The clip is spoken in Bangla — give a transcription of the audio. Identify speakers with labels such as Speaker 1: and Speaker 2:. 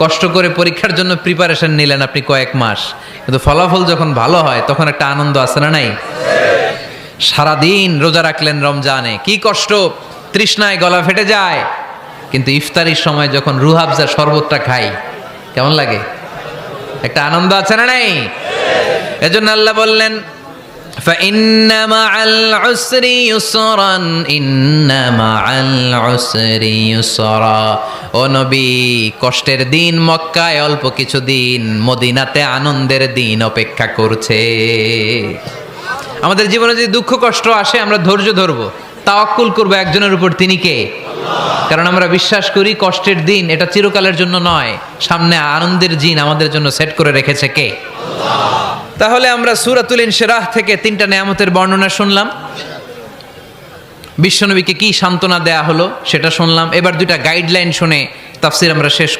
Speaker 1: কষ্ট করে পরীক্ষার জন্য প্রিপারেশন নিলেন আপনি কয়েক মাস, কিন্তু ফলাফল যখন ভালো হয় তখন একটা আনন্দ আছে না নাই? সারাদিন রোজা রাখলেন রমজানে, কি কষ্ট, তৃষ্ণায় গলা ফেটে যায়, কিন্তু ইফতারির সময় যখন রুহাবজা শরবতটা খাই কেমন লাগে? একটা আনন্দ আছে না নাই? এজন্য আল্লাহ বললেন فَإِنَّ مَعَ الْعُسْرِ يُسْرًا إِنَّ مَعَ الْعُسْرِ يُسْرًا। ও নবী, কষ্টের দিন মক্কায় অল্প কিছু দিন, মদিনাতে আনন্দের দিন অপেক্ষা করছে। আমাদের জীবনে যদি দুঃখ কষ্ট আসে আমরা ধৈর্য ধরবো, তাওয়াক্কুল করবো একজনের উপর, তিনি কে? কারণ আমরা বিশ্বাস করি কষ্টের দিন এটা চিরকালের জন্য নয়, সামনে আনন্দের দিন আমাদের জন্য সেট করে রেখেছে কে? তাহলে আমরা সূরাতুল ইনশিরাহ থেকে 3টা নেয়ামতের বর্ণনা শুনলাম, বিশ্বনবীকে কি সান্ত্বনা দেয়া হলো সেটা শুনলাম। এবার 2টা গাইডলাইন শুনে তাফসীর আমরা শেষ